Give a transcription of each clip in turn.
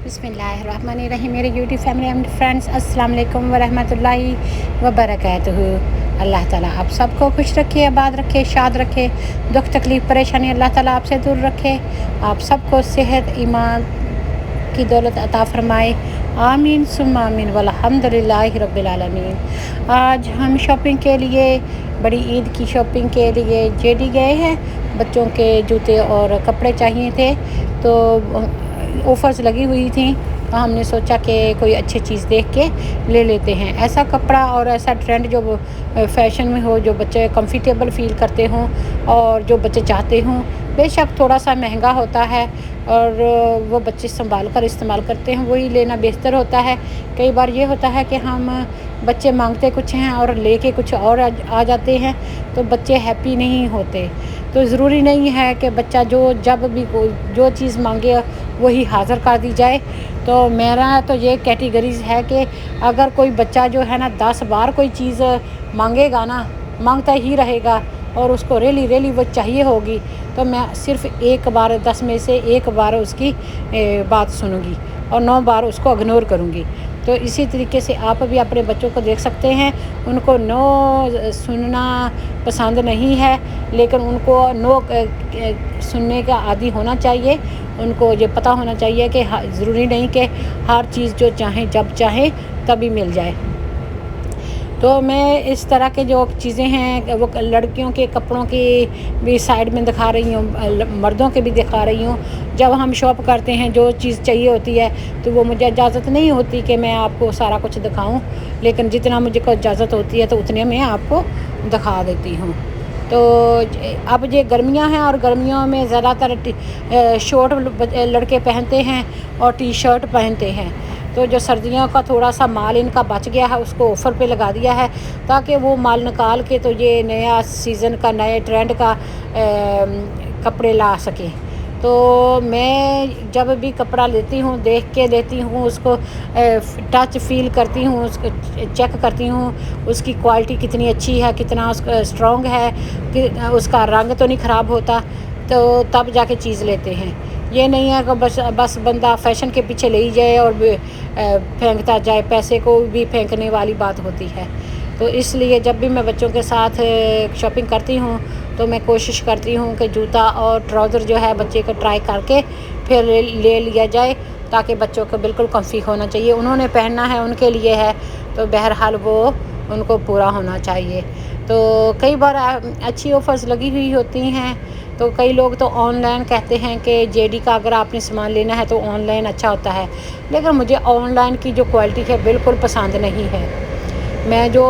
बिस्मिल्लाहिर्रहमानिर्रहीम। मेरे YouTube family and friends, अस्सलाम वालेकुम वरहमतुल्लाहि वबरकातुहू। अल्लाह ताला आप सबको खुश रखे, आबाद रखे, शाद रखे, दुख तकलीफ़ परेशानी अल्लाह ताला आपसे दूर रखे, आप सबको सेहत ईमान की दौलत अता फरमाए। आमीन सुम्मा आमीन वल्हम्दुलिल्लाहि रब्बिल आलमीन। आज हम शॉपिंग के लिए, बड़ी ईद की शॉपिंग के लिए जेडी गए हैं। बच्चों के जूते और कपड़े चाहिए थे, तो ऑफ़र्स लगी हुई थी, तो हमने सोचा कि कोई अच्छी चीज़ देख के ले लेते हैं। ऐसा कपड़ा और ऐसा ट्रेंड जो फ़ैशन में हो, जो बच्चे कंफर्टेबल फ़ील करते हों और जो बच्चे चाहते हों। बेशक थोड़ा सा महंगा होता है और वो बच्चे संभाल कर इस्तेमाल करते हैं, वही लेना बेहतर होता है। कई बार ये होता है कि हम बच्चे मांगते कुछ हैं और लेके कुछ और आ जाते हैं, तो बच्चे हैप्पी नहीं होते। तो ज़रूरी नहीं है कि बच्चा जब भी जो चीज़ मांगे वही हाज़िर कर दी जाए। तो मेरा तो ये कैटेगरीज़ है कि अगर कोई बच्चा जो है ना 10 बार कोई चीज़ मांगेगा ना, मांगता ही रहेगा और उसको रेली वो चाहिए होगी, तो मैं सिर्फ़ एक बार 10 में से एक बार उसकी बात सुनूंगी और 9 बार उसको इग्नोर करूंगी। तो इसी तरीके से आप भी अपने बच्चों को देख सकते हैं, उनको नो सुनना पसंद नहीं है, लेकिन उनको नो सुनने का आदी होना चाहिए। उनको ये पता होना चाहिए कि ज़रूरी नहीं कि हर चीज़ जो चाहें जब चाहें तभी मिल जाए। तो मैं इस तरह के जो चीज़ें हैं वो लड़कियों के कपड़ों की भी साइड में दिखा रही हूँ, मर्दों के भी दिखा रही हूँ। जब हम शॉप करते हैं, जो चीज़ चाहिए होती है, तो वो मुझे इजाज़त नहीं होती कि मैं आपको सारा कुछ दिखाऊं, लेकिन जितना मुझे को इजाज़त होती है तो उतने में आपको दिखा देती हूँ। तो अब ये गर्मियाँ हैं और गर्मियों में ज़्यादातर शॉर्ट लड़के पहनते हैं और टी शर्ट पहनते हैं। तो जो सर्दियों का थोड़ा सा माल इनका बच गया है, उसको ऑफ़र पे लगा दिया है ताकि वो माल निकाल के तो ये नया सीज़न का, नए ट्रेंड का कपड़े ला सकें। तो मैं जब भी कपड़ा लेती हूँ देख के लेती हूँ, उसको टच फ़ील करती हूँ, उसको चेक करती हूँ उसकी क्वालिटी कितनी अच्छी है, कितना उसका स्ट्रॉन्ग है, कि उसका रंग तो नहीं ख़राब होता, तो तब जाके चीज़ लेते हैं। ये नहीं है कि बस बंदा फ़ैशन के पीछे ले ही जाए और फेंकता जाए, पैसे को भी फेंकने वाली बात होती है। तो इसलिए जब भी मैं बच्चों के साथ शॉपिंग करती हूँ तो मैं कोशिश करती हूँ कि जूता और ट्राउज़र जो है बच्चे को ट्राई करके फिर ले लिया जाए, ताकि बच्चों को बिल्कुल कम्फी होना चाहिए। उन्होंने पहनना है, उनके लिए है, तो बहरहाल वो उनको पूरा होना चाहिए। तो कई बार अच्छी ऑफ़र्स लगी हुई होती हैं, तो कई लोग तो ऑनलाइन कहते हैं कि जेडी का अगर आपने सामान लेना है तो ऑनलाइन अच्छा होता है, लेकिन मुझे ऑनलाइन की जो क्वालिटी है बिल्कुल पसंद नहीं है। मैं जो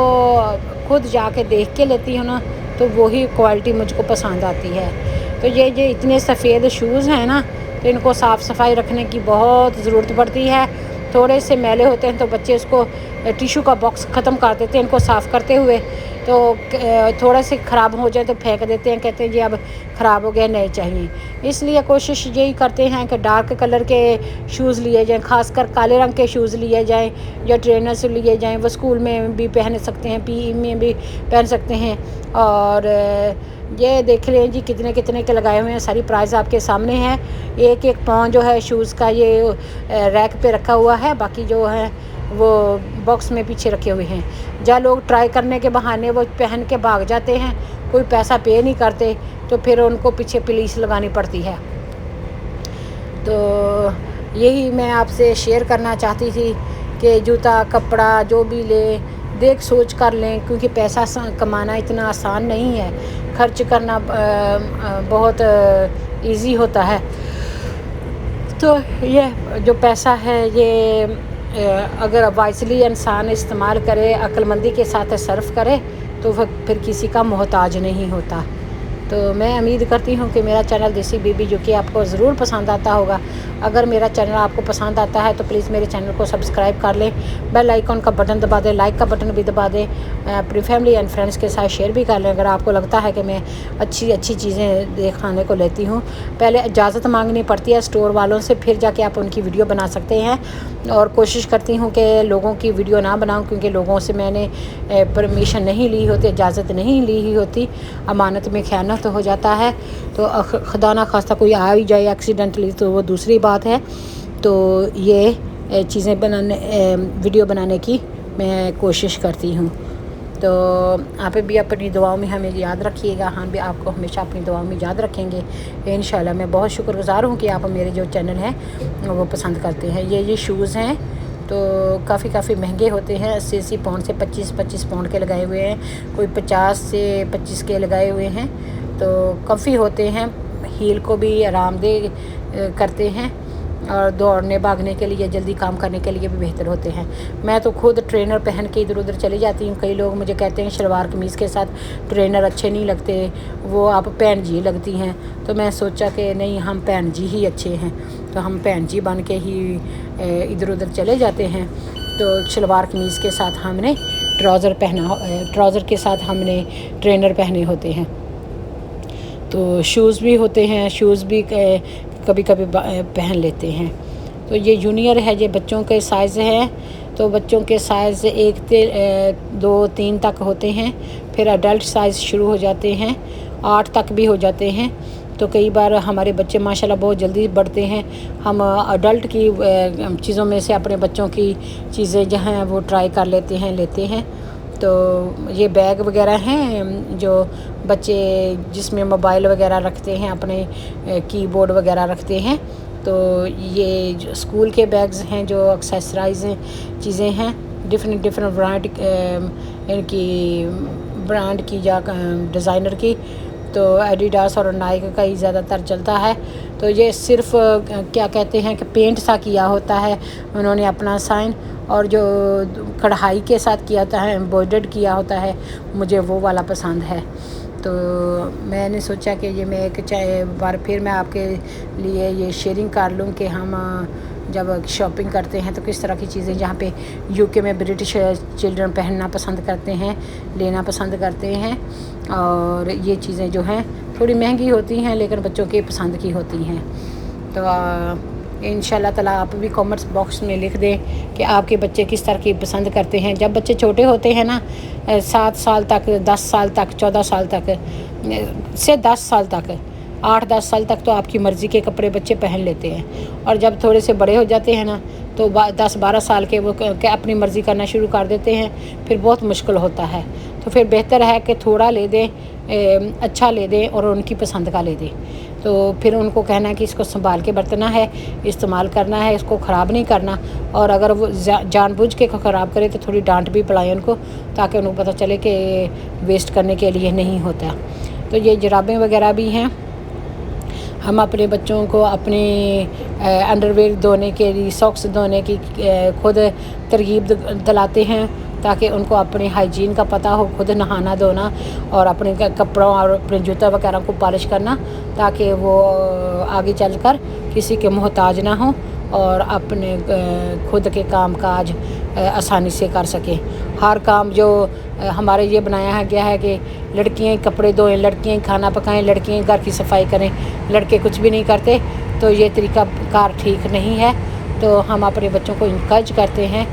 खुद जाके देख के लेती हूँ ना, तो वही क्वालिटी मुझको पसंद आती है। तो ये इतने सफ़ेद शूज़ हैं ना, तो इनको साफ़ सफाई रखने की बहुत ज़रूरत पड़ती है। थोड़े से मैले होते हैं तो बच्चे उसको टिशू का बॉक्स ख़त्म कर देते हैं इनको साफ़ करते हुए, तो थोड़े से ख़राब हो जाए तो फेंक देते हैं, कहते हैं जी अब ख़राब हो गया, नए चाहिए। इसलिए कोशिश यही करते हैं कि डार्क कलर के शूज़ लिए जाएं, ख़ासकर काले रंग के शूज़ लिए जाएं या ट्रेनर्स लिए जाएं। वो स्कूल में भी पहन सकते हैं, पीई में भी पहन सकते हैं। और ये देख लें जी कितने कितने के लगाए हुए हैं, सारी प्राइस आपके सामने है। एक एक पाँव जो है शूज़ का ये रैक पे रखा हुआ है, बाकी जो है वो बॉक्स में पीछे रखे हुए हैं। जहाँ लोग ट्राई करने के बहाने वो पहन के भाग जाते हैं, कोई पैसा पे नहीं करते, तो फिर उनको पीछे पुलिस लगानी पड़ती है। तो यही मैं आपसे शेयर करना चाहती थी कि जूता कपड़ा जो भी ले देख सोच कर लें, क्योंकि पैसा कमाना इतना आसान नहीं है, खर्च करना बहुत इजी होता है। तो ये जो पैसा है ये अगर वाइसली इंसान इस्तेमाल करे, अक्लमंदी के साथ सर्फ करे, तो फिर किसी का मोहताज नहीं होता। तो मैं उम्मीद करती हूँ कि मेरा चैनल देसी बीबी जो कि आपको ज़रूर पसंद आता होगा। अगर मेरा चैनल आपको पसंद आता है तो प्लीज़ मेरे चैनल को सब्सक्राइब कर लें, बेल आइकन का बटन दबा दें, लाइक का बटन भी दबा दें, अपनी फैमिली एंड फ्रेंड्स के साथ शेयर भी कर लें। अगर आपको लगता है कि मैं अच्छी चीज़ें दिखाने को लेती हूँ, पहले इजाज़त मांगनी पड़ती है स्टोर वालों से, फिर जाके आप उनकी वीडियो बना सकते हैं। और कोशिश करती हूँ कि लोगों की वीडियो ना बनाऊँ, क्योंकि लोगों से मैंने परमिशन नहीं ली होती, इजाज़त नहीं ली होती, अमानत में ख़यानत तो हो जाता है। तो खुदा ना खास्ता कोई आ ही जाए एक्सीडेंटली तो वो दूसरी बात है। तो ये चीज़ें वीडियो बनाने की मैं कोशिश करती हूँ। तो आप भी अपनी दुआओं में हमें याद रखिएगा, हम भी आपको हमेशा अपनी दुआओं में याद रखेंगे इंशाल्लाह। मैं बहुत शुक्रगुज़ार हूँ कि आप मेरे जो चैनल है वो पसंद करते हैं। ये शूज़ हैं तो काफ़ी महंगे होते हैं, 80 पाउंड से 25 पाउंड के लगाए हुए हैं, कोई 50 से 25 के लगाए हुए हैं। तो काफ़ी होते हैं, हील को भी आरामदेह करते हैं और दौड़ने भागने के लिए, जल्दी काम करने के लिए भी बेहतर होते हैं। मैं तो खुद ट्रेनर पहन के इधर उधर चली जाती हूँ। कई लोग मुझे कहते हैं शलवार कमीज़ के साथ ट्रेनर अच्छे नहीं लगते, वो आप भैन जी लगती हैं। तो मैं सोचा कि नहीं, हम भैन जी ही अच्छे हैं, तो हम भैन जी बन के ही इधर उधर चले जाते हैं। तो शलवार कमीज़ के साथ हमने ट्राउज़र के साथ हमने ट्रेनर पहने होते हैं। तो शूज़ भी होते हैं, शूज़ भी कभी कभी पहन लेते हैं। तो ये जूनियर है, ये बच्चों के साइज़ है। तो बच्चों के साइज़ 1 से 2 3 तक होते हैं, फिर अडल्ट साइज़ शुरू हो जाते हैं, 8 तक भी हो जाते हैं। तो कई बार हमारे बच्चे माशाल्लाह बहुत जल्दी बढ़ते हैं। हम अडल्ट की चीज़ों में से अपने बच्चों की चीज़ें जो हैं वो ट्राई कर लेते हैं। तो ये बैग वगैरह हैं जो बच्चे जिसमें मोबाइल वगैरह रखते हैं, अपने कीबोर्ड वगैरह रखते हैं। तो ये जो स्कूल के बैग्स हैं, जो एक्सेसराइज चीज़ें हैं, डिफरेंट ब्रांड की या डिज़ाइनर की। तो एडिडास और नाइक का ही ज़्यादातर चलता है। तो ये सिर्फ़ क्या कहते हैं कि पेंट सा किया होता है उन्होंने अपना साइन, और जो कढ़ाई के साथ किया होता है, एम्ब्रॉयडर्ड किया होता है, मुझे वो वाला पसंद है। तो मैंने सोचा कि ये मैं एक बार फिर मैं आपके लिए ये शेयरिंग कर लूँ कि हम जब शॉपिंग करते हैं तो किस तरह की चीज़ें, जहाँ पे यूके में ब्रिटिश चिल्ड्रन पहनना पसंद करते हैं, लेना पसंद करते हैं। और ये चीज़ें जो हैं थोड़ी महंगी होती हैं, लेकिन बच्चों के पसंद की होती हैं। तो इंशाल्लाह ताला आप भी कमेंट्स बॉक्स में लिख दें कि आपके बच्चे किस तरह की पसंद करते हैं। जब बच्चे छोटे होते हैं ना, 7 साल तक, 10 साल तक, 14 साल तक से 10 साल तक, 8-10 साल तक तो आपकी मर्ज़ी के कपड़े बच्चे पहन लेते हैं। और जब थोड़े से बड़े हो जाते हैं ना, तो 10-12 साल के वो अपनी मर्ज़ी करना शुरू कर देते हैं, फिर बहुत मुश्किल होता है। तो फिर बेहतर है कि थोड़ा ले दें, अच्छा ले दें और उनकी पसंद का ले दें। तो फिर उनको कहना है कि इसको संभाल के बरतना है, इस्तेमाल करना है, इसको ख़राब नहीं करना। और अगर वो जानबूझ के ख़राब करे तो थोड़ी डांट भी पड़ाएं उनको, ताकि उनको पता चले कि वेस्ट करने के लिए नहीं होता। तो ये जुराबें वगैरह भी हैं। हम अपने बच्चों को अपने अंडरवेयर धोने के लिए, सॉक्स धोने की खुद तरगीब दिलाते हैं, ताकि उनको अपने हाइजीन का पता हो, खुद नहाना धोना और अपने कपड़ों और अपने जूता वगैरह को पॉलिश करना, ताकि वो आगे चलकर किसी के मोहताज ना हो और अपने खुद के काम काज आसानी से कर सकें। हर काम जो हमारे ये बनाया गया है कि लड़कियां कपड़े धोएं, लड़कियां खाना पकाएं, लड़कियां घर की सफाई करें, लड़के कुछ भी नहीं करते। तो ये तरीका कार ठीक नहीं है। तो हम अपने बच्चों को इनकरेज करते हैं